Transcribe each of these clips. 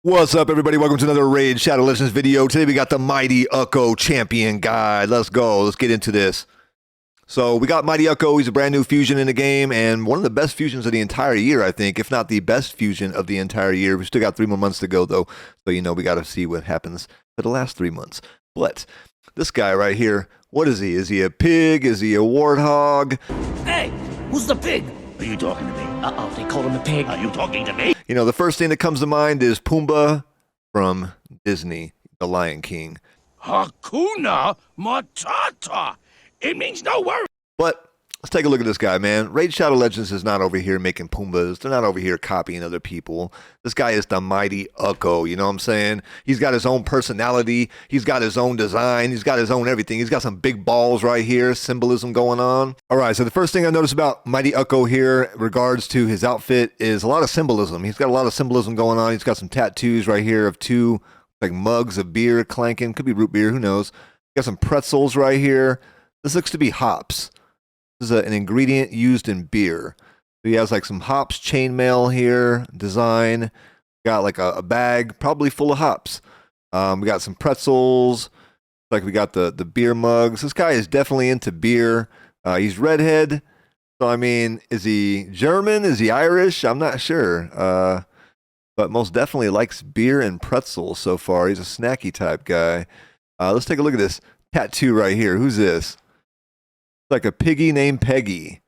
What's up, everybody? Welcome to another Raid Shadow Legends video. Today we got the Mighty Ukko Champion Guide. Let's go. Let's get into this. So we got Mighty Ukko. He's a brand new fusion in the game and one of the best fusions of the entire year, I think, if not the best fusion of the entire year. We still got 3 more months to go, though. So, you know, we got to see what happens for the last 3 months. But this guy right here, what is he? Is he a pig? Is he a warthog? Hey, who's the pig? Are you talking to me? Uh-oh, they called him a pig. Are you talking to me? You know, the first thing that comes to mind is Pumbaa from Disney, the Lion King. Hakuna Matata. It means no worry. But let's take a look at this guy, man. Raid Shadow Legends is not over here making Pumbas. They're not over here copying other people. This guy is the Mighty Ukko, you know what I'm saying? He's got his own personality. He's got his own design. He's got his own everything. He's got some big balls right here, symbolism going on. All right, so the first thing I noticed about Mighty Ukko here in regards to his outfit is a lot of symbolism. He's got a lot of symbolism going on. He's got some tattoos right here of two like mugs of beer clanking. Could be root beer, who knows? Got some pretzels right here. This looks to be hops. This is an ingredient used in beer. So he has like some hops chainmail here, design. Got like a bag, probably full of hops. We got some pretzels. Like we got the beer mugs. This guy is definitely into beer. He's redhead. So I mean, is he German? Is he Irish? I'm not sure. But most definitely likes beer and pretzels so far. He's a snacky type guy. Let's take a look at this tattoo right here. Who's this? Like a piggy named Peggy.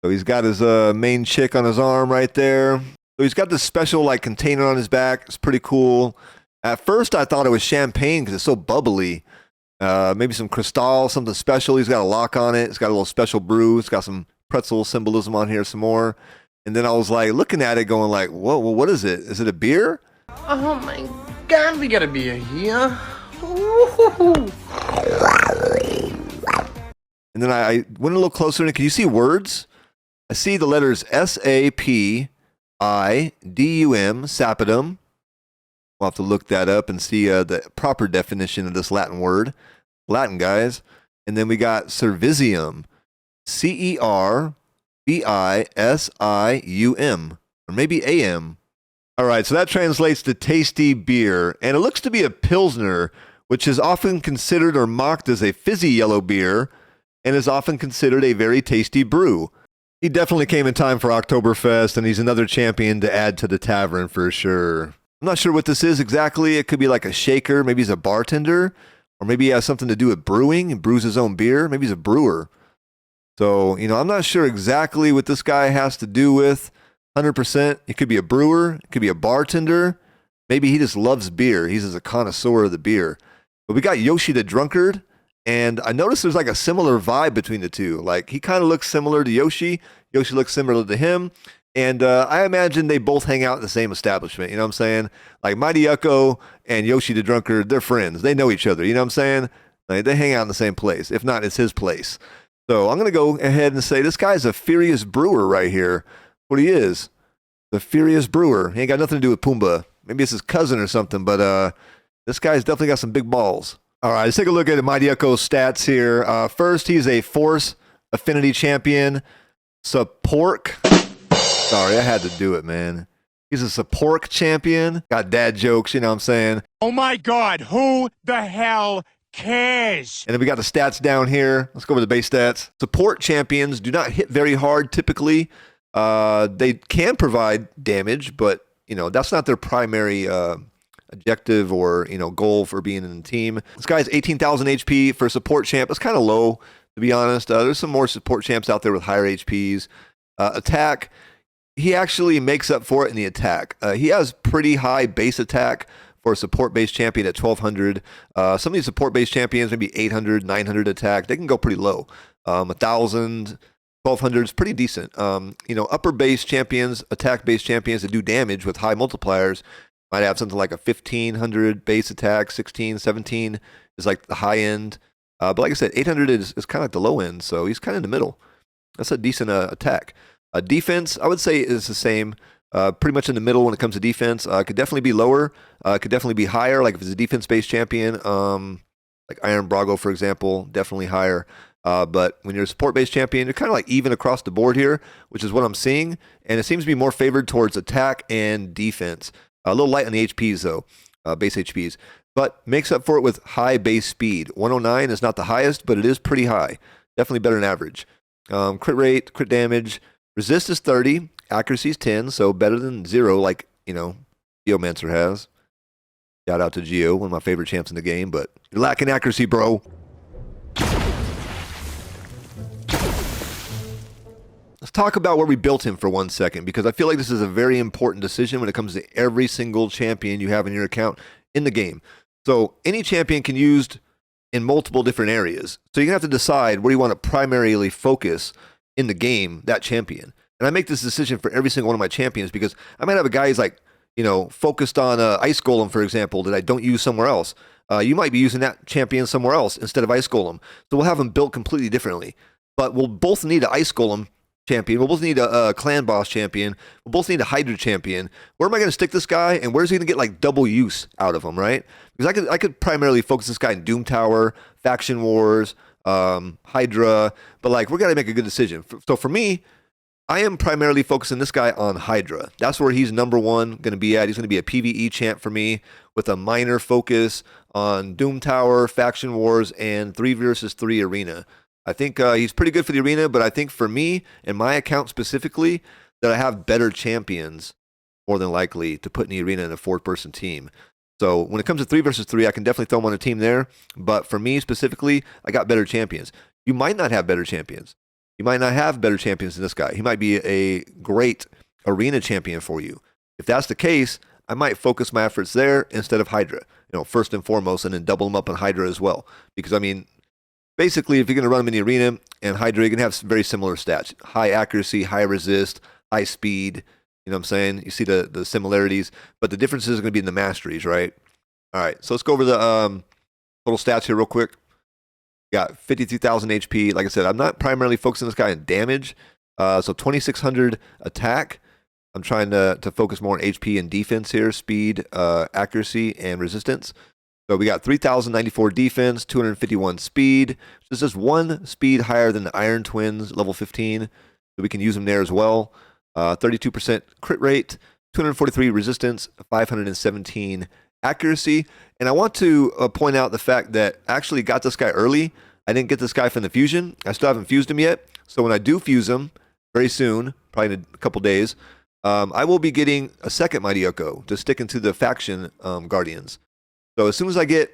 So he's got his main chick on his arm right there. So he's got this special like container on his back. It's pretty cool. At first I thought it was champagne because it's so bubbly. Maybe some Cristal, something special. He's got a lock on it. It's got a little special brew. It's got some pretzel symbolism on here some more. And then I was like looking at it going like, whoa, well, what is it? Is it a beer? Oh my god, we got a beer here. And then I went a little closer, and can you see words? I see the letters S-A-P-I-D-U-M, sapidum. We'll have to look that up and see the proper definition of this Latin word. Latin, guys. And then we got cervisium, C-E-R-V-I-S-I-U-M, or maybe A-M. All right, so that translates to tasty beer, and it looks to be a Pilsner, which is often considered or mocked as a fizzy yellow beer, and is often considered a very tasty brew. He definitely came in time for Oktoberfest, and he's another champion to add to the tavern for sure. I'm not sure what this is exactly. It could be like a shaker. Maybe he's a bartender, or maybe he has something to do with brewing and brews his own beer. Maybe he's a brewer. So, you know, I'm not sure exactly what this guy has to do with 100%. It could be a brewer. It could be a bartender. Maybe he just loves beer. He's just a connoisseur of the beer. But we got Yoshi the Drunkard. And I noticed there's like a similar vibe between the two. Like he kind of looks similar to Yoshi. Yoshi looks similar to him. And I imagine they both hang out in the same establishment. You know what I'm saying? Like Mighty Ukko and Yoshi the Drunkard, they're friends. They know each other. You know what I'm saying? Like, they hang out in the same place. If not, it's his place. So I'm going to go ahead and say this guy's a Furious Brewer right here. What he is. The Furious Brewer. He ain't got nothing to do with Pumbaa. Maybe it's his cousin or something. But this guy's definitely got some big balls. All right, let's take a look at Mighty Ukko's stats here. First, he's a Force Affinity Champion. Support. Sorry, I had to do it, man. He's a Support Champion. Got dad jokes, you know what I'm saying? Oh my god, who the hell cares? And then we got the stats down here. Let's go over the base stats. Support Champions do not hit very hard typically. They can provide damage, but, you know, that's not their primary objective or, you know, goal for being in the team. This guy's 18,000 HP for support champ. That's kind of low, to be honest. There's some more support champs out there with higher HPs. Attack, he actually makes up for it in the attack. He has pretty high base attack for a support-based champion at 1,200. Some of these support-based champions, maybe 800, 900 attack, they can go pretty low. 1,000, 1,200 is pretty decent. You know, upper-based champions, attack-based champions that do damage with high multipliers might have something like a 1,500 base attack, 16, 17 is like the high end. But like I said, 800 is kind of like the low end, so he's kind of in the middle. That's a decent attack. Defense, I would say, is the same. Pretty much in the middle when it comes to defense. Could definitely be lower. Could definitely be higher, like if it's a defense-based champion, like Iron Brago, for example, definitely higher. But when you're a support-based champion, you're kind of like even across the board here, which is what I'm seeing. And it seems to be more favored towards attack and defense. A little light on the HPs though, base HPs, but makes up for it with high base speed. 109 is not the highest, but it is pretty high. Definitely better than average. Crit rate, crit damage, resist is 30, accuracy is 10, so better than 0 like, Geomancer has. Shout out to Geo, one of my favorite champs in the game, but you're lacking accuracy, bro. Let's talk about where we built him for 1 second, because I feel like this is a very important decision when it comes to every single champion you have in your account in the game. So any champion can be used in multiple different areas. So you're going to have to decide where you want to primarily focus in the game, that champion. And I make this decision for every single one of my champions because I might have a guy who's like, focused on Ice Golem, for example, that I don't use somewhere else. You might be using that champion somewhere else instead of Ice Golem. So we'll have them built completely differently. But we'll both need an Ice Golem champion. We'll both need a clan boss champion. We'll both need a Hydra champion. Where am I going to stick this guy, and where's he going to get like double use out of him, right? Because I could primarily focus this guy in Doom Tower, Faction Wars, Hydra, but like we're going to make a good decision. So for me, I am primarily focusing this guy on Hydra. That's where he's number one going to be at. He's going to be a PvE champ for me with a minor focus on Doom Tower, Faction Wars, and 3 versus 3 arena. I think he's pretty good for the arena, but I think for me and my account specifically, that I have better champions more than likely to put in the arena in a 4-person team. So when it comes to 3 versus 3, I can definitely throw him on a team there. But for me specifically, I got better champions. You might not have better champions. You might not have better champions than this guy. He might be a great arena champion for you. If that's the case, I might focus my efforts there instead of Hydra. First and foremost, and then double them up on Hydra as well. Because basically, if you're going to run them in the arena and Hydra, you're going to have very similar stats. High accuracy, high resist, high speed. You know what I'm saying? You see the similarities, but the differences are going to be in the masteries, right? All right, so let's go over the total stats here real quick. Got 52,000 HP. Like I said, I'm not primarily focusing this guy on damage. So 2,600 attack. I'm trying to focus more on HP and defense here, speed, accuracy, and resistance. So we got 3,094 defense, 251 speed. This is 1 speed higher than the Iron Twins, level 15. So we can use them there as well. 32% crit rate, 243 resistance, 517 accuracy. And I want to point out the fact that I actually got this guy early. I didn't get this guy from the fusion. I still haven't fused him yet. So when I do fuse him very soon, probably in a couple days, I will be getting a second Mighty Ukko to stick into the faction guardians. So as soon as I get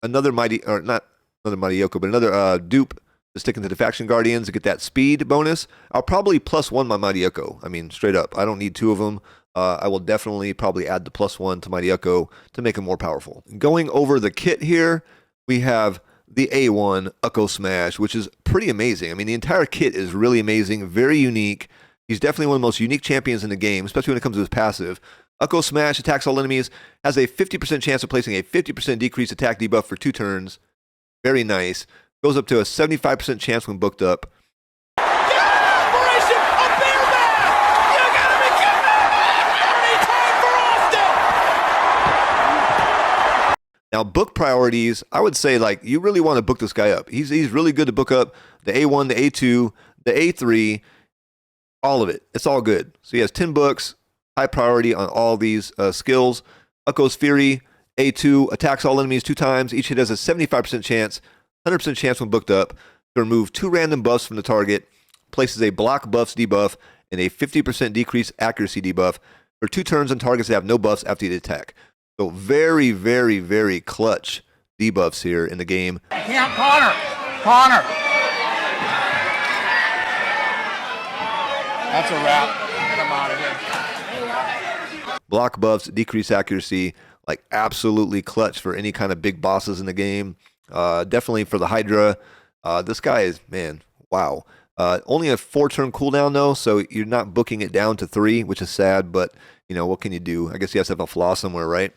another not another Mighty Ukko, but another dupe to stick into the faction guardians to get that speed bonus, I'll probably +1 my Mighty Ukko. Straight up. I don't need 2 of them. I will definitely probably add the +1 to Mighty Ukko to make him more powerful. Going over the kit here, we have the A1 Ukko Smash, which is pretty amazing. The entire kit is really amazing, very unique. He's definitely one of the most unique champions in the game, especially when it comes to his passive. Ukko Smash attacks all enemies, has a 50% chance of placing a 50% decreased attack debuff for 2 turns. Very nice. Goes up to a 75% chance when booked up. Now, book priorities, I would say, you really want to book this guy up. He's really good to book up the A1, the A2, the A3, all of it. It's all good. So he has 10 books, high priority on all these skills. Ukko's Fury, A2, attacks all enemies 2 times. Each hit has a 75% chance, 100% chance when booked up, to remove 2 random buffs from the target, places a block buffs debuff, and a 50% decreased accuracy debuff for 2 turns on targets that have no buffs after the attack. So very, very, very clutch debuffs here in the game. Yeah, Connor! That's a wrap. Get him out of here. Block buffs, decrease accuracy, absolutely clutch for any kind of big bosses in the game. Definitely for the Hydra. This guy is, man, wow. Only a 4-turn cooldown though, so you're not booking it down to 3, which is sad, but what can you do? I guess you have to have a flaw somewhere, right?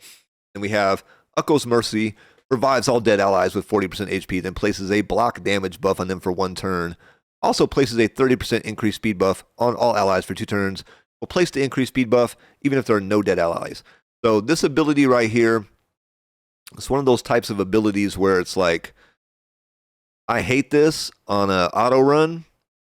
And we have Ukko's Mercy, revives all dead allies with 40% HP, then places a block damage buff on them for 1 turn. Also places a 30% increased speed buff on all allies for 2 turns. Will place the increased speed buff even if there are no dead allies. So this ability right here, it's one of those types of abilities where it's I hate this on a auto run,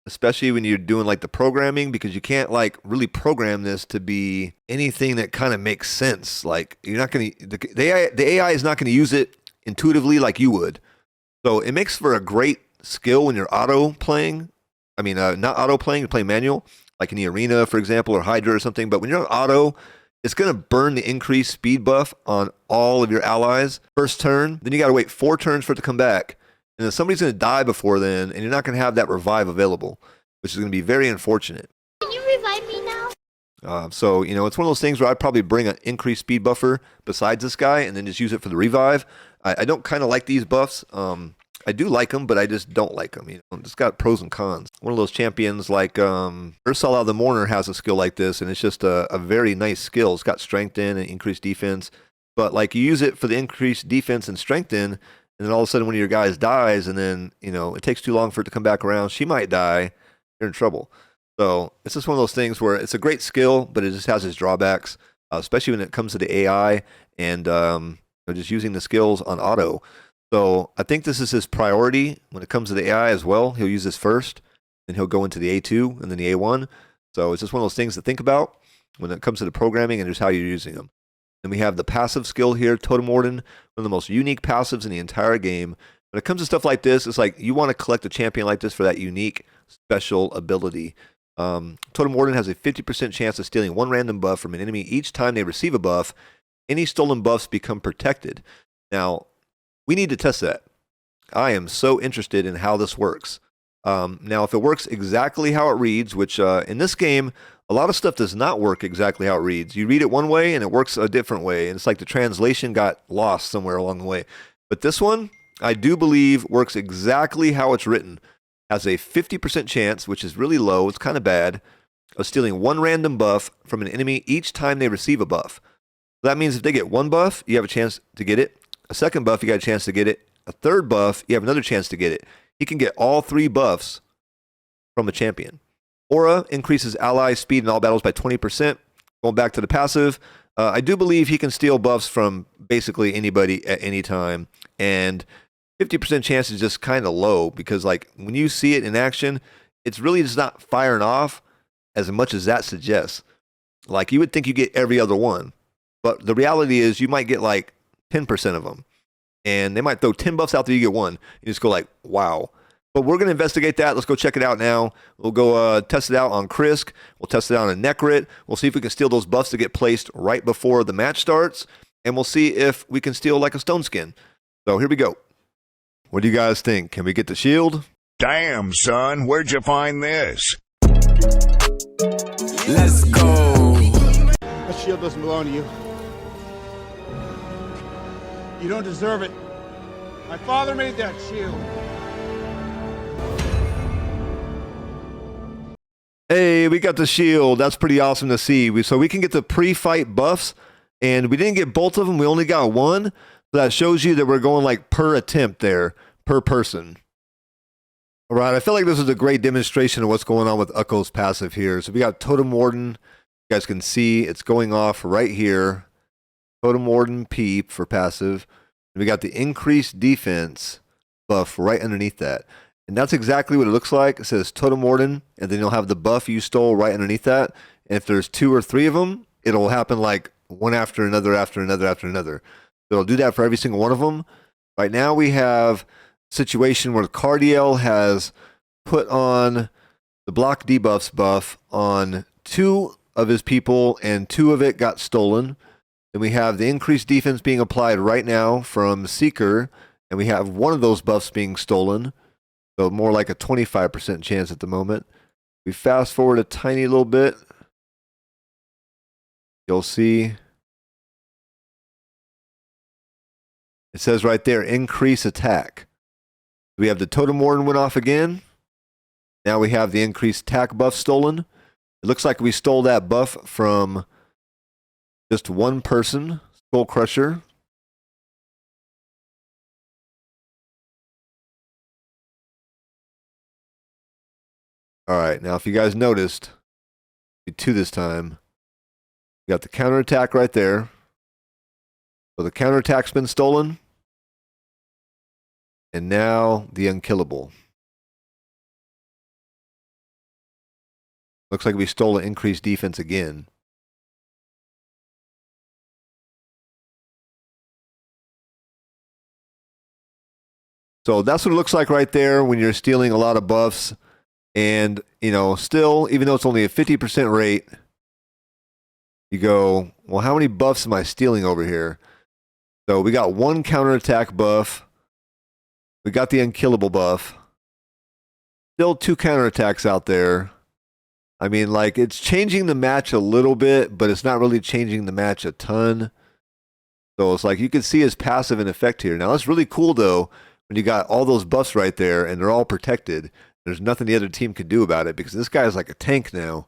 especially when you're doing like the programming, because you can't like really program this to be anything that kind of makes sense. Like you're not going to, the AI is not going to use it intuitively like you would. So it makes for a great skill when you're auto playing. I mean, not auto playing, you're playing manual, like in the arena, for example, or Hydra or something. But when you're on auto, it's going to burn the increased speed buff on all of your allies first turn. Then you got to wait 4 turns for it to come back. And then somebody's going to die before then, and you're not going to have that revive available, which is going to be very unfortunate. Can you revive me now? So, you know, it's one of those things where I'd probably bring an increased speed buffer besides this guy and then just use it for the revive. I don't kind of like these buffs. I do like them, but I just don't like them. You know, it's got pros and cons. One of those champions like Ursula the Mourner has a skill like this, and it's just a very nice skill. It's got strength in and increased defense. But like you use it for the increased defense and strength in, and then all of a sudden one of your guys dies, and then, you know, it takes too long for it to come back around. She might die. You're in trouble. So it's just one of those things where it's a great skill, but it just has its drawbacks, especially when it comes to the AI and just using the skills on auto. So I think this is his priority when it comes to the AI as well. He'll use this first, then he'll go into the A2 and then the A1. So it's just one of those things to think about when it comes to the programming and just how you're using them. Then we have the passive skill here, Totem Warden, one of the most unique passives in the entire game. When it comes to stuff like this, it's like you want to collect a champion like this for that unique special ability. Totem Warden has a 50% chance of stealing 1 random buff from an enemy each time they receive a buff. Any stolen buffs become protected. Now, we need to test that. I am so interested in how this works. Now, if it works exactly how it reads, which in this game, a lot of stuff does not work exactly how it reads. You read it one way and it works a different way. And it's like the translation got lost somewhere along the way. But this one, I do believe, works exactly how it's written. Has a 50% chance, which is really low, it's kind of bad, of stealing 1 random buff from an enemy each time they receive a buff. So that means if they get 1 buff, you have a chance to get it. A 2nd buff, you got a chance to get it. A 3rd buff, you have another chance to get it. He can get all 3 buffs from a champion. Aura increases ally speed in all battles by 20%. Going back to the passive, I do believe he can steal buffs from basically anybody at any time. And 50% chance is just kind of low because, like, when you see it in action, it's really just not firing off as much as that suggests. Like, you would think you get every other one. But the reality is you might get like 10% of them. And they might throw 10 buffs out there, you get 1. You just go like, wow. But we're going to investigate that. Let's go check it out now. We'll go test it out on Krisk. We'll test it out on Necrit. We'll see if we can steal those buffs that get placed right before the match starts. And we'll see if we can steal like a stone skin. So here we go. What do you guys think? Can we get the shield? Damn, son, where'd you find this? Let's go. That shield doesn't belong to you. You don't deserve it. My father made that shield. Hey, we got the shield. That's pretty awesome to see. So we can get the pre-fight buffs, and we didn't get both of them. We only got 1. So that shows you that we're going like per attempt there, per person. All right, I feel like this is a great demonstration of what's going on with Ukko's passive here. So we got Totem Warden. You guys can see it's going off right here. Totem Warden P for passive. And we got the increased defense buff right underneath that. And that's exactly what it looks like. It says Totem Warden, and then you'll have the buff you stole right underneath that. And if there's 2 or 3 of them, it'll happen like one after another, after another, after another. So it'll do that for every single one of them. Right now we have a situation where Cardiel has put on the block debuffs buff on 2 of his people, and 2 of it got stolen. Then we have the increased defense being applied right now from Seeker, and we have 1 of those buffs being stolen. So more like a 25% chance at the moment. We fast forward a tiny little bit. You'll see it says right there, increase attack. We have the Totem Warden went off again. Now we have the increased attack buff stolen. It looks like we stole that buff from just 1 person, Skull Crusher. All right, now if you guys noticed, 2 this time. We got the counterattack right there. So the counterattack's been stolen. And now the unkillable. Looks like we stole an increased defense again. So that's what it looks like right there when you're stealing a lot of buffs. And, you know, still, even though it's only a 50% rate, you go, well, how many buffs am I stealing over here? So we got one counterattack buff. We got the unkillable buff. Still 2 counterattacks out there. I mean, like, it's changing the match a little bit, but it's not really changing the match a ton. So it's like you can see his passive in effect here. Now, that's really cool, though, when you got all those buffs right there and they're all protected. There's nothing the other team can do about it because this guy is like a tank now.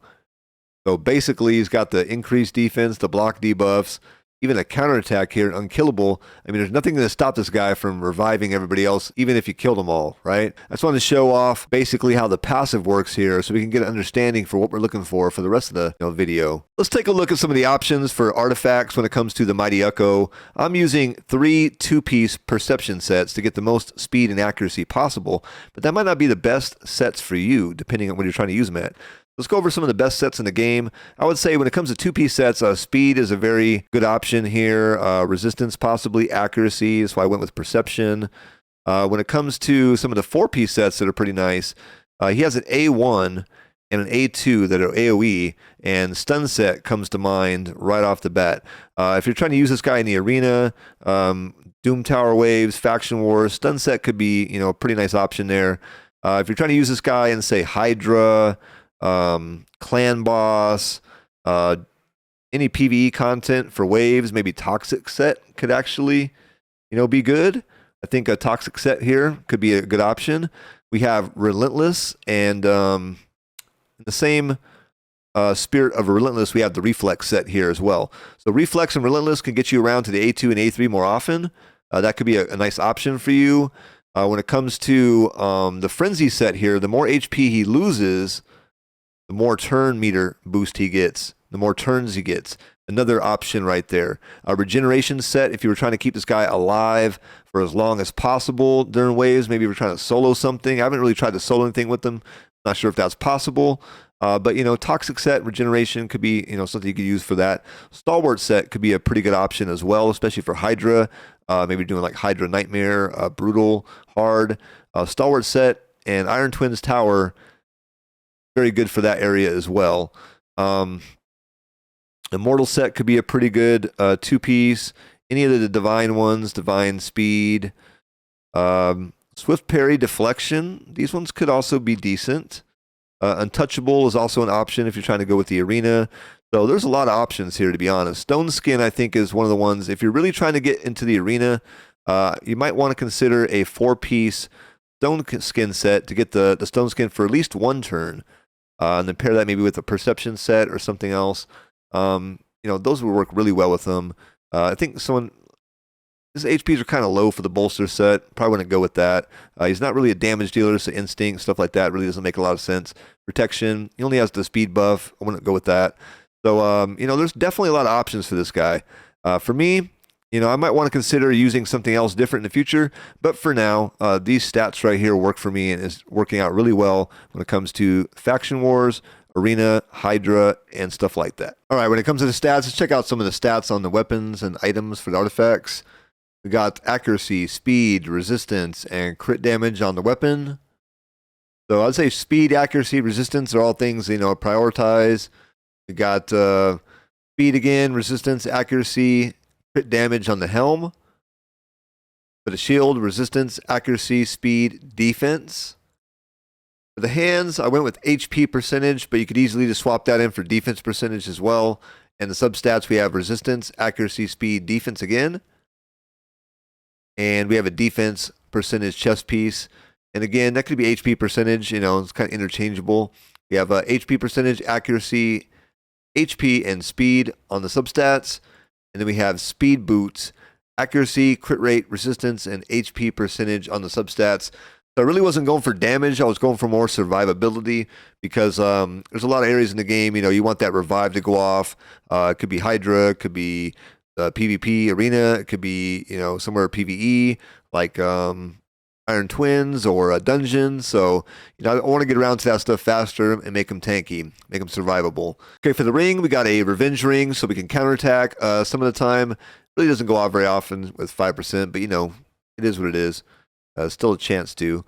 So basically, he's got the increased defense, the block debuffs, even a counterattack here, unkillable. I mean, there's nothing going to stop this guy from reviving everybody else, even if you kill them all, right? I just wanted to show off basically how the passive works here so we can get an understanding for what we're looking for the rest of the video. Let's take a look at some of the options for artifacts when it comes to the Mighty Ukko. I'm using 3 2-piece perception sets to get the most speed and accuracy possible, but that might not be the best sets for you, depending on what you're trying to use them at. Let's go over some of the best sets in the game. I would say when it comes to 2-piece sets, speed is a very good option here. Resistance, possibly. Accuracy is why I went with perception. When it comes to some of the 4-piece sets that are pretty nice, he has an A1 and an A2 that are AoE, and stun set comes to mind right off the bat. If you're trying to use this guy in the arena, Doom Tower Waves, Faction Wars, stun set could be, you know, a pretty nice option there. If you're trying to use this guy in, say, Hydra, clan boss, any PvE content for waves, maybe toxic set could actually, you know, be good. I think a toxic set here could be a good option. We have relentless, and in the same spirit of relentless, we have the reflex set here as well. So reflex and relentless can get you around to the A2 and A3 more often. That could be a nice option for you. When it comes to the frenzy set here, the more HP he loses, the more turn meter boost he gets, the more turns he gets. Another option right there. A regeneration set, if you were trying to keep this guy alive for as long as possible during waves, maybe you were trying to solo something. I haven't really tried to solo anything with them. Not sure if that's possible. But, you know, toxic set, regeneration could be, you know, something you could use for that. Stalwart set could be a pretty good option as well, especially for Hydra. Maybe doing like Hydra Nightmare, brutal, hard. Stalwart set and Iron Twins Tower, very good for that area as well. Immortal set could be a pretty good 2-piece. Any of the divine ones, divine speed, swift parry, deflection. These ones could also be decent. Untouchable is also an option if you're trying to go with the arena. So there's a lot of options here, to be honest. Stone Skin, I think, is one of the ones. If you're really trying to get into the arena, you might want to consider a 4-piece Stone Skin set to get the Stone Skin for at least 1 turn. And then pair that maybe with a perception set or something else. You know, those would work really well with them. I think his HPs are kind of low for the bolster set. Probably wouldn't go with that. He's not really a damage dealer, so instinct, stuff like that really doesn't make a lot of sense. Protection, he only has the speed buff. I wouldn't go with that. So, you know, there's definitely a lot of options for this guy. For me, you know, I might want to consider using something else different in the future, but for now, these stats right here work for me and is working out really well when it comes to Faction Wars, Arena, Hydra, and stuff like that. All right, when it comes to the stats, let's check out some of the stats on the weapons and items for the artifacts. We got accuracy, speed, resistance, and crit damage on the weapon. So I'd say speed, accuracy, resistance are all things, you know, prioritize. We got speed again, resistance, accuracy, crit damage on the helm. For the shield, resistance, accuracy, speed, defense. For the hands, I went with HP percentage, but you could easily just swap that in for defense percentage as well. And the substats, we have resistance, accuracy, speed, defense again. And we have a defense percentage chest piece. And again, that could be HP percentage, you know, it's kind of interchangeable. We have HP percentage, accuracy, HP, and speed on the substats. And then we have speed boots, accuracy, crit rate, resistance, and HP percentage on the substats. So I really wasn't going for damage. I was going for more survivability because there's a lot of areas in the game, you know, you want that revive to go off. It could be Hydra, it could be PvP arena, it could be, you know, somewhere PvE, like Iron Twins or a dungeon. So, I want to get around to that stuff faster and make them tanky, make them survivable. Okay, for the ring, we got a revenge ring so we can counterattack. Some of the time, really doesn't go off very often with 5%, but it is what it is. Still a chance to.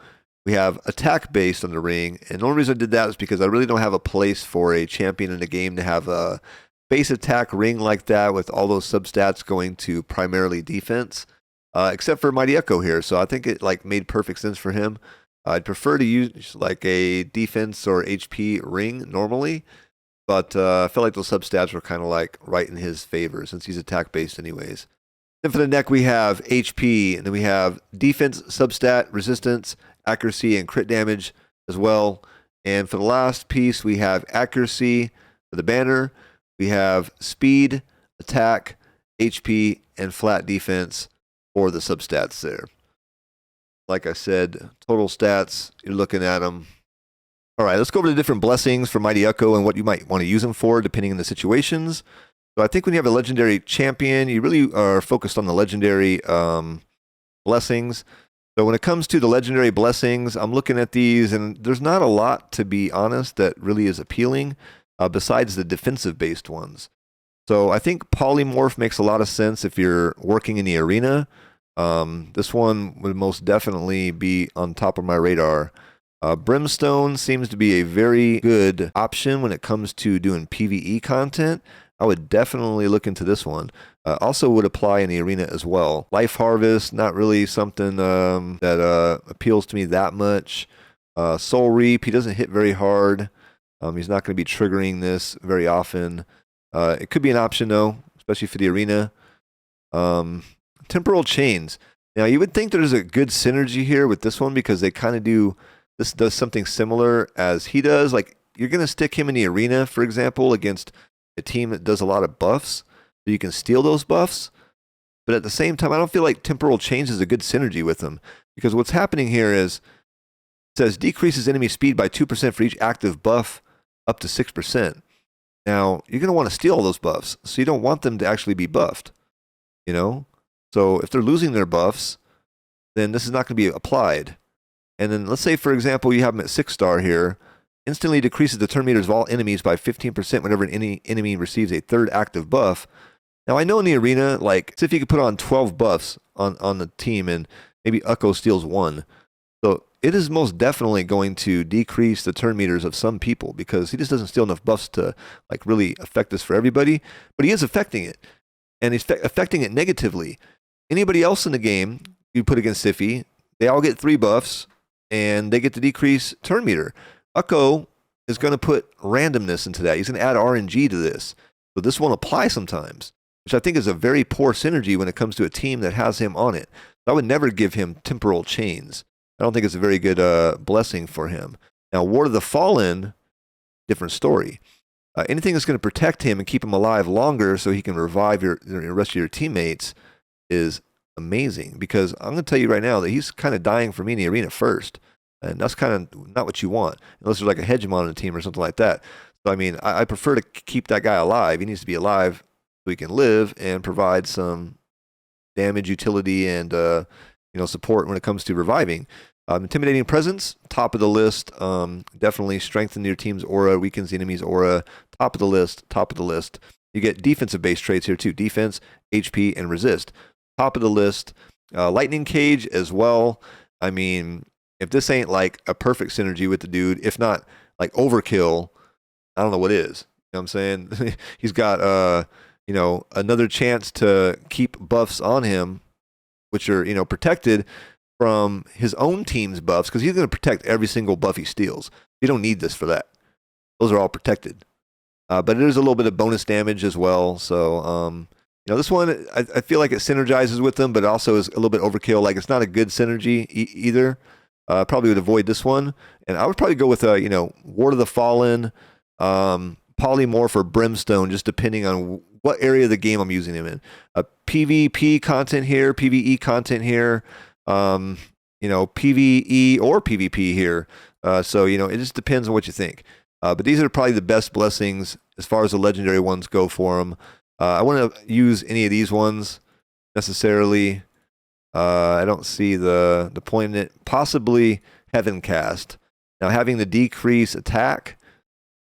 We have attack based on the ring, and the only reason I did that is because I really don't have a place for a champion in the game to have a base attack ring like that with all those substats going to primarily defense. Except for Mighty Ukko here, so I think it made perfect sense for him. I'd prefer to use a defense or HP ring normally, but I felt like those substats were kind of right in his favor since he's attack based anyways. Then for the neck we have HP, and then we have defense, substat, resistance, accuracy, and crit damage as well. And for the last piece we have accuracy for the banner. We have speed, attack, HP, and flat defense for the substats there. Like I said, total stats, you're looking at them. All right, let's go over the different blessings for Mighty Ukko and what you might want to use them for depending on the situations. So I think when you have a legendary champion, you really are focused on the legendary blessings. So when it comes to the legendary blessings, I'm looking at these, and there's not a lot, to be honest, that really is appealing besides the defensive-based ones. So I think Polymorph makes a lot of sense if you're working in the arena. This one would most definitely be on top of my radar. Brimstone seems to be a very good option when it comes to doing PvE content. I would definitely look into this one. Also would apply in the arena as well. Life Harvest, not really something that appeals to me that much. Soul Reap, he doesn't hit very hard. He's not going to be triggering this very often. It could be an option though, especially for the arena. Temporal Chains. Now you would think there's a good synergy here with this one because they kind of do, this does something similar as he does. Like you're going to stick him in the arena, for example, against a team that does a lot of buffs, so you can steal those buffs. But at the same time, I don't feel like Temporal Chains is a good synergy with them because what's happening here is it says decreases enemy speed by 2% for each active buff up to 6%. Now, you're going to want to steal all those buffs, so you don't want them to actually be buffed, So if they're losing their buffs, then this is not going to be applied. And then let's say, for example, you have them at 6-star here. Instantly decreases the turn meters of all enemies by 15% whenever any enemy receives a third active buff. Now, I know in the arena, say if you could put on 12 buffs on the team and maybe Ukko steals one. So it is most definitely going to decrease the turn meters of some people because he just doesn't steal enough buffs to really affect this for everybody. But he is affecting it, and he's affecting it negatively. Anybody else in the game you put against Iffy, they all get 3 buffs, and they get to decrease turn meter. Ukko is going to put randomness into that. He's going to add RNG to this. So this won't apply sometimes, which I think is a very poor synergy when it comes to a team that has him on it. I would never give him Temporal Chains. I don't think it's a very good blessing for him. Now, Ward of the Fallen, different story. Anything that's going to protect him and keep him alive longer so he can revive your rest of your teammates is amazing because I'm going to tell you right now that he's kind of dying for me in the arena first. And that's kind of not what you want, unless there's a hegemon on the team or something like that. So, I prefer to keep that guy alive. He needs to be alive so he can live and provide some damage, utility, and support when it comes to reviving. Intimidating Presence, top of the list. Definitely strengthen your team's aura, weakens the enemy's aura. Top of the list, top of the list. You get defensive-based traits here too. Defense, HP, and resist. Top of the list. Lightning Cage as well. If this ain't a perfect synergy with the dude, if not overkill, I don't know what is. You know what I'm saying? He's got another chance to keep buffs on him, which are protected from his own team's buffs, because he's going to protect every single buff he steals. You don't need this for that. Those are all protected. But it is a little bit of bonus damage as well. So this one I feel like it synergizes with them, but it also is a little bit overkill. It's not a good synergy either. Probably would avoid this one, and I would probably go with Ward of the Fallen, Polymorph, or Brimstone, just depending on what area of the game I'm using him in. PvP content here, PvE content here, PvE or PvP here. So it just depends on what you think. But these are probably the best blessings as far as the legendary ones go for them. I wouldn't use any of these ones necessarily. I don't see the point in it. Possibly Heaven Cast. Now, having the decrease attack,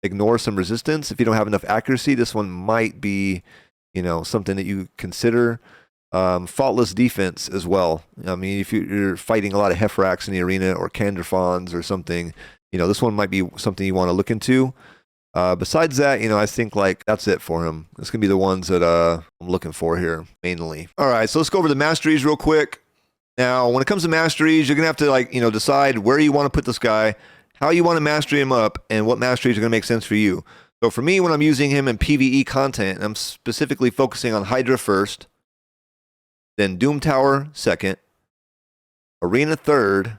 ignore some resistance. If you don't have enough accuracy, this one might be, you know, something that you consider. Faultless defense as well. I mean, if you're fighting a lot of Hefraks in the arena or Kanderfons or something, you know, this one might be something you want to look into. Besides that, you know, I think like that's it for him. It's going to be the ones that I'm looking for here mainly. All right, so let's go over the masteries real quick. Now, when it comes to masteries, you're going to have to like, you know, decide where you want to put this guy, how you want to mastery him up, and what masteries are going to make sense for you. So for me, when I'm using him in PvE content, I'm specifically focusing on Hydra first, then Doom Tower second, Arena third.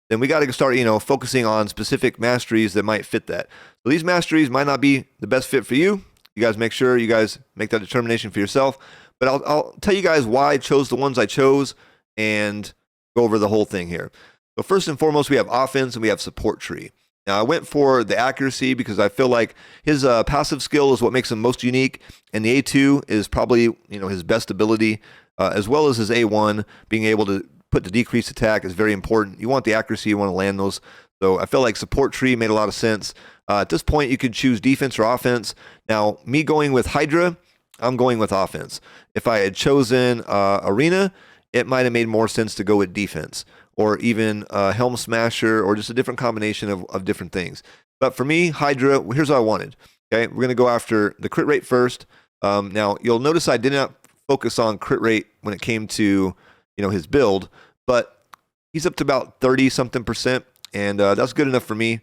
Then we got to start, you know, focusing on specific masteries that might fit that. So these masteries might not be the best fit for you. You guys make sure you guys make that determination for yourself. But I'll tell you guys why I chose the ones I chose and go over the whole thing here. So first and foremost, we have offense and we have support tree. Now I went for the accuracy because I feel like his passive skill is what makes him most unique, and the A2 is probably, you know, his best ability, as well as his A1 being able to put the decreased attack is very important. You want the accuracy, you want to land those. So I feel like support tree made a lot of sense. At this point, you could choose defense or offense. Now, me going with Hydra, I'm going with offense. If I had chosen Arena, it might have made more sense to go with defense, or even Helm Smasher, or just a different combination of different things. But for me, Hydra, here's what I wanted. Okay, we're going to go after the crit rate first. Now, you'll notice I did not focus on crit rate when it came to, you know, his build, but he's up to about 30-something%, and that's good enough for me.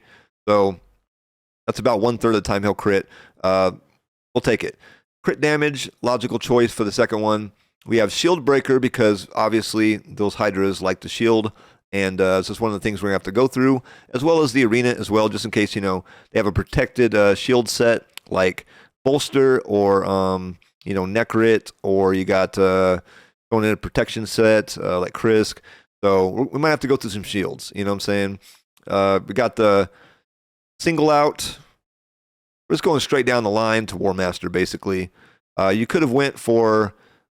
So that's about 1/3 of the time he'll crit. We'll take it. Crit damage, logical choice for the second one. We have Shield Breaker because obviously those Hydras like the shield, and it's just one of the things we're going to have to go through, as well as the arena as well, just in case, you know, they have a protected shield set like Bolster or, you know, Necrit, or you got going in a protection set like Krisk. So we might have to go through some shields, you know what I'm saying? We got the single out. We're just going straight down the line to War Master, basically. You could have went for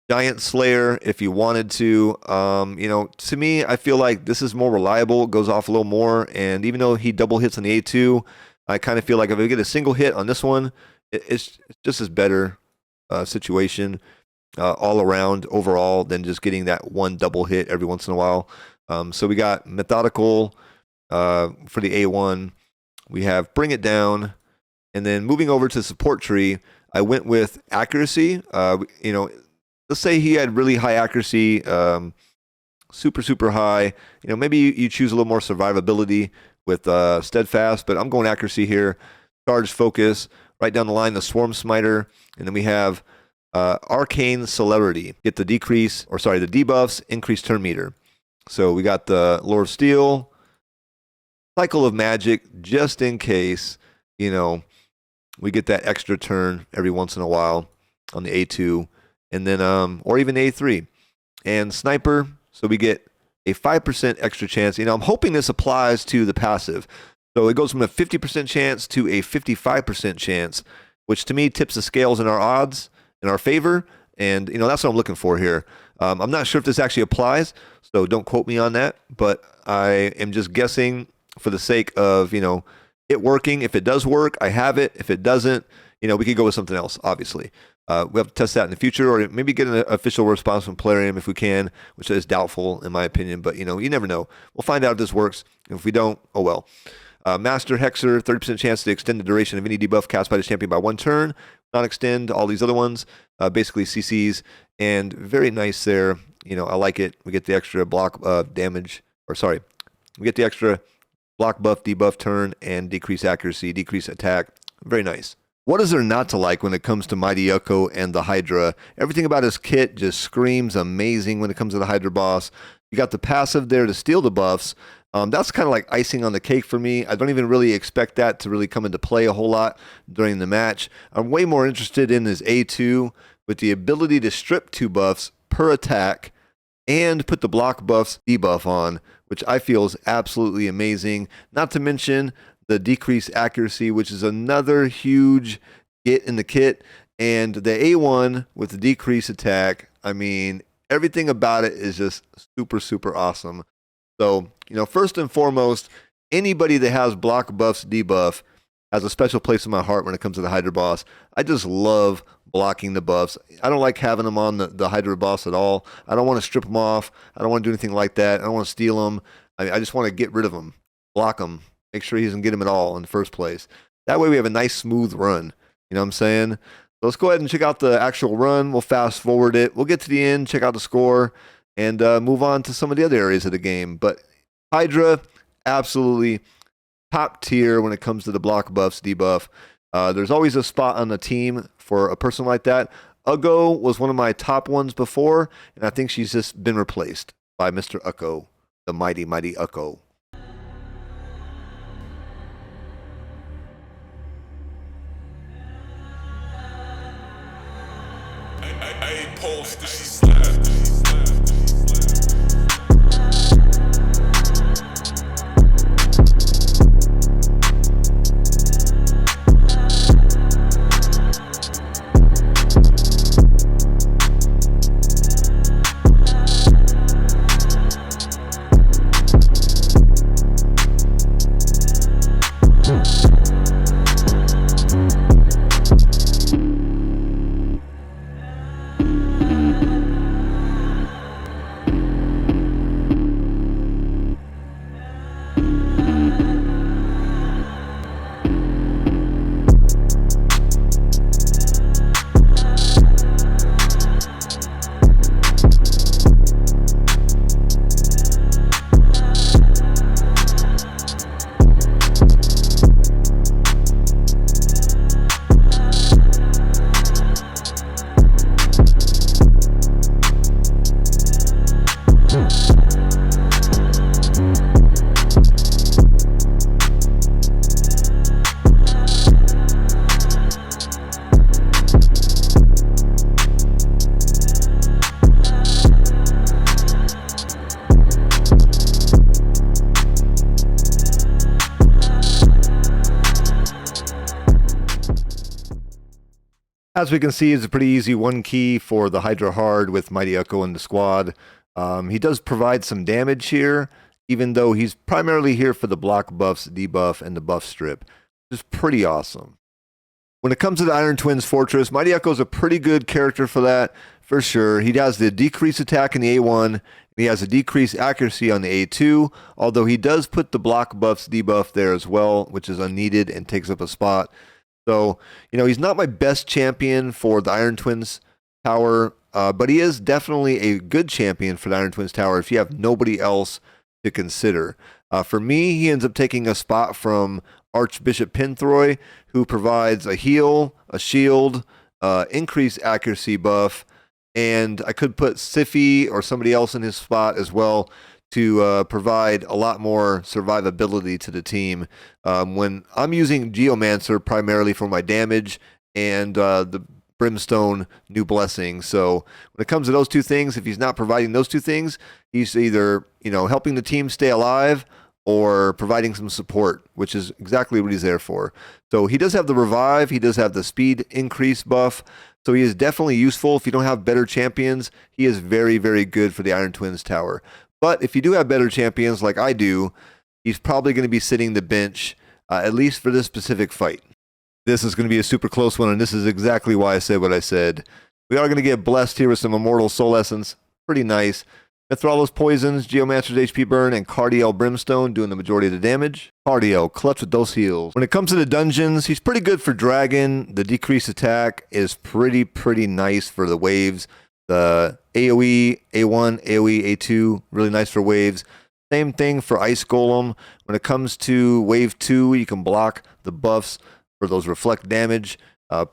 Giant Slayer if you wanted to. You know, to me, I feel like this is more reliable. It goes off a little more, and even though he double hits on the A2, I kind of feel like if I get a single hit on this one, it's just as better situation all around overall than just getting that one double hit every once in a while. So we got Methodical for the A1. We have Bring It Down. And then moving over to support tree, I went with accuracy. You know, let's say he had really high accuracy, super high. You know, maybe you choose a little more survivability with steadfast, but I'm going accuracy here. Charge, focus, right down the line, the Swarm Smiter, and then we have Arcane Celerity. Get the decrease, or sorry, the debuffs, increase turn meter. So we got the Lore of Steel, Cycle of Magic, just in case, you know, we get that extra turn every once in a while on the A2, and then or even A3. And Sniper, so we get a 5% extra chance. You know, I'm hoping this applies to the passive. So it goes from a 50% chance to a 55% chance, which to me tips the scales in our odds, in our favor. And, you know, that's what I'm looking for here. I'm not sure if this actually applies, so don't quote me on that. But I am just guessing for the sake of, you know, it working. If it does work, I have it. If it doesn't, you know, we could go with something else, obviously. We have to test that in the future, or maybe get an official response from Plarium if we can, which is doubtful in my opinion, but, you know, you never know. We'll find out if this works. If we don't, oh well. Master Hexer, 30% chance to extend the duration of any debuff cast by the champion by 1 turn. Not extend all these other ones, basically CCs, and very nice there. You know, I like it. We get the extra block damage, or sorry, we get the extra block buff, debuff turn, and decrease accuracy, decrease attack. Very nice. What is there not to like when it comes to Mighty Ukko and the Hydra? Everything about his kit just screams amazing when it comes to the Hydra boss. You got the passive there to steal the buffs. That's kind of like icing on the cake for me. I don't even really expect that to really come into play a whole lot during the match. I'm way more interested in his A2 with the ability to strip 2 buffs per attack and put the block buffs debuff on, which I feel is absolutely amazing. Not to mention the decreased accuracy, which is another huge get in the kit. And the A1 with the decreased attack, I mean, Everything about it is just super, super awesome. So, first and foremost, anybody that has block buffs, debuff, has a special place in my heart when it comes to the Hydra boss. I just love blocking the buffs. I don't like having them on the Hydra boss at all. I don't want to strip them off. I don't want to do anything like that. I don't want to steal them. I just want to get rid of them, block them, make sure he doesn't get them at all in the first place. That way we have a nice smooth run. You know what I'm saying? So let's go ahead and check out the actual run. We'll fast forward it. We'll get to the end, check out the score, and move on to some of the other areas of the game. But Hydra, absolutely top tier when it comes to the block buffs, debuff. There's always a spot on the team for a person like that. Ukko was one of my top ones before, and I think she's just been replaced by Mr. Ukko, the mighty, mighty Ukko. I pulse the slap. As we can see, it's a pretty easy one key for the Hydra hard with Mighty Ukko in the squad. He does provide some damage here, even though he's primarily here for the block buffs, debuff, and the buff strip, which is pretty awesome. When it comes to the Iron Twins Fortress, Mighty Ukko is a pretty good character for that, for sure. He has the decreased attack in the A1, and he has a decreased accuracy on the A2, although he does put the block buffs, debuff there as well, which is unneeded and takes up a spot. So, he's not my best champion for the Iron Twins Tower, but he is definitely a good champion for the Iron Twins Tower if you have nobody else to consider. For me, he ends up taking a spot from Archbishop Pinthroy, who provides a heal, a shield, increased accuracy buff, and I could put Siffy or somebody else in his spot as well to provide a lot more survivability to the team. When I'm using Geomancer primarily for my damage and the Brimstone New Blessing. So when it comes to those two things, if he's not providing those two things, he's either, helping the team stay alive or providing some support, which is exactly what he's there for. So he does have the revive, he does have the speed increase buff, so he is definitely useful. If you don't have better champions, he is very, very good for the Iron Twins Tower. But if you do have better champions like I do, he's probably going to be sitting the bench, at least for this specific fight. This is going to be a super close one, and this is exactly why I said what I said. We are going to get blessed here with some Immortal Soul Essence. Pretty nice. Thrallow's Poisons, Geomancer's HP Burn, and Cardiel Brimstone doing the majority of the damage. Cardiel, clutch with those heals. When it comes to the dungeons, he's pretty good for Dragon. The decreased attack is pretty nice for the waves. The AoE, A1, AoE, A2, really nice for waves. Same thing for Ice Golem. When it comes to Wave 2, you can block the buffs for those reflect damage.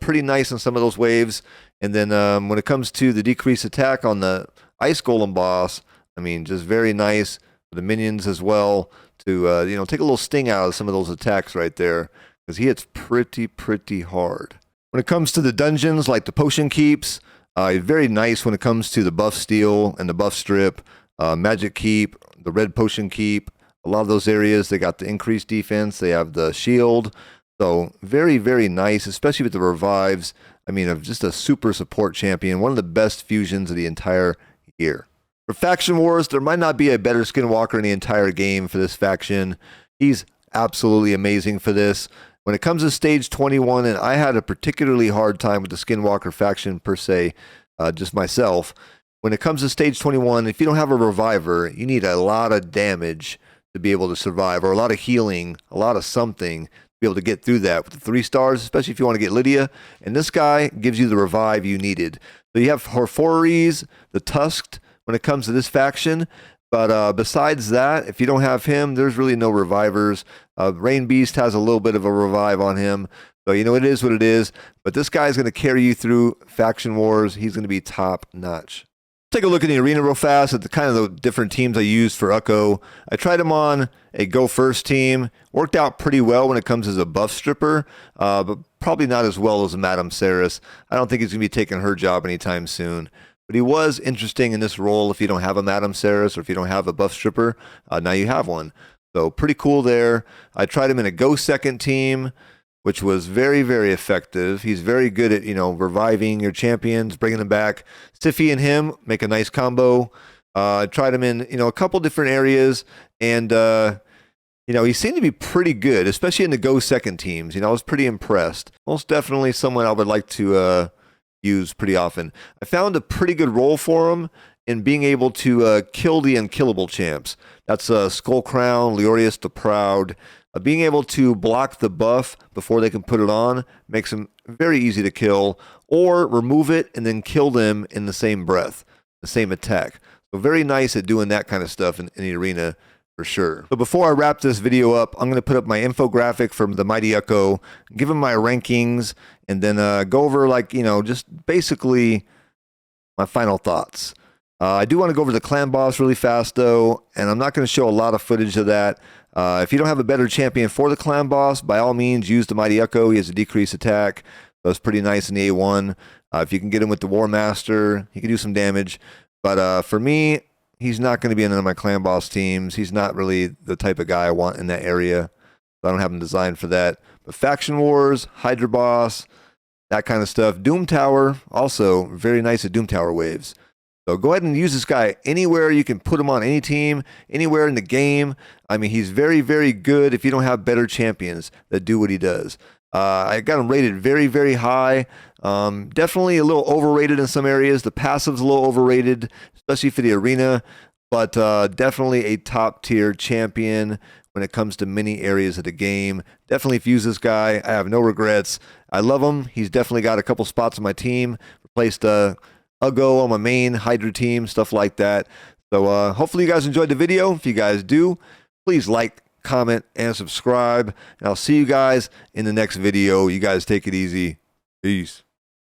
Pretty nice on some of those waves. And then when it comes to the decreased attack on the Ice Golem boss, just very nice for the minions as well to, take a little sting out of some of those attacks right there, because he hits pretty hard. When it comes to the dungeons, like the Potion Keeps, very nice when it comes to the buff steal and the buff strip, magic keep, the red potion keep. A lot of those areas, they got the increased defense. They have the shield. So very nice, especially with the revives. Just a super support champion. One of the best fusions of the entire here. For Faction Wars, there might not be a better Skinwalker in the entire game for this faction. He's absolutely amazing for this. When it comes to stage 21, and I had a particularly hard time with the Skinwalker faction per se, just myself. When it comes to stage 21, if you don't have a reviver, you need a lot of damage to be able to survive, or a lot of healing, a lot of something to be able to get through that with the 3 stars, especially if you want to get Lydia. And this guy gives you the revive you needed. So you have Horfories, the Tusked, when it comes to this faction. But besides that, if you don't have him, there's really no revivers. Rain Beast has a little bit of a revive on him. So, you know, it is what it is. But this guy's going to carry you through Faction Wars. He's going to be top notch. Take a look at the arena real fast at the kind of the different teams I used for Ukko. I tried him on a Go First team. Worked out pretty well when it comes as a buff stripper, but probably not as well as Madame Saris. I don't think he's going to be taking her job anytime soon. But he was interesting in this role if you don't have a Madame Saris or if you don't have a buff stripper. Now you have one. So pretty cool there. I tried him in a Go Second team, which was very, very effective. He's very good at, you know, reviving your champions, bringing them back. Siffy and him make a nice combo. I tried him in, you know, a couple different areas, and, you know, he seemed to be pretty good, especially in the Go Second teams. You know, I was pretty impressed. Most definitely someone I would like to use pretty often. I found a pretty good role for him in being able to kill the unkillable champs. That's Skull Crown, Leorius the Proud. Being able to block the buff before they can put it on makes them very easy to kill, or remove it and then kill them in the same breath, the same attack. So very nice at doing that kind of stuff in the arena for sure. So before I wrap this video up, I'm going to put up my infographic from the Mighty Ukko, give them my rankings, and then go over, like, you know, just basically my final thoughts. I do want to go over the clan boss really fast though, and I'm not going to show a lot of footage of that. If you don't have a better champion for the clan boss, by all means use the Mighty Ukko. He has a decreased attack. That's pretty nice in the A1. If you can get him with the War Master, he can do some damage. But for me, he's not going to be in none of my clan boss teams. He's not really the type of guy I want in that area. So I don't have him designed for that. But Faction Wars, Hydra boss, that kind of stuff. Doom Tower, also very nice at Doom Tower waves. So go ahead and use this guy anywhere. You can put him on any team, anywhere in the game. I mean, he's very, very good if you don't have better champions that do what he does. I got him rated very, very high. Definitely a little overrated in some areas. The passive's a little overrated, especially for the arena. But definitely a top-tier champion when it comes to many areas of the game. Definitely use this guy. I have no regrets. I love him. He's definitely got a couple spots on my team. Replaced Ukko on my main Hydra team, stuff like that. So hopefully you guys enjoyed the video. If you guys do, please like, comment, and subscribe. And I'll see you guys in the next video. You guys take it easy. Peace.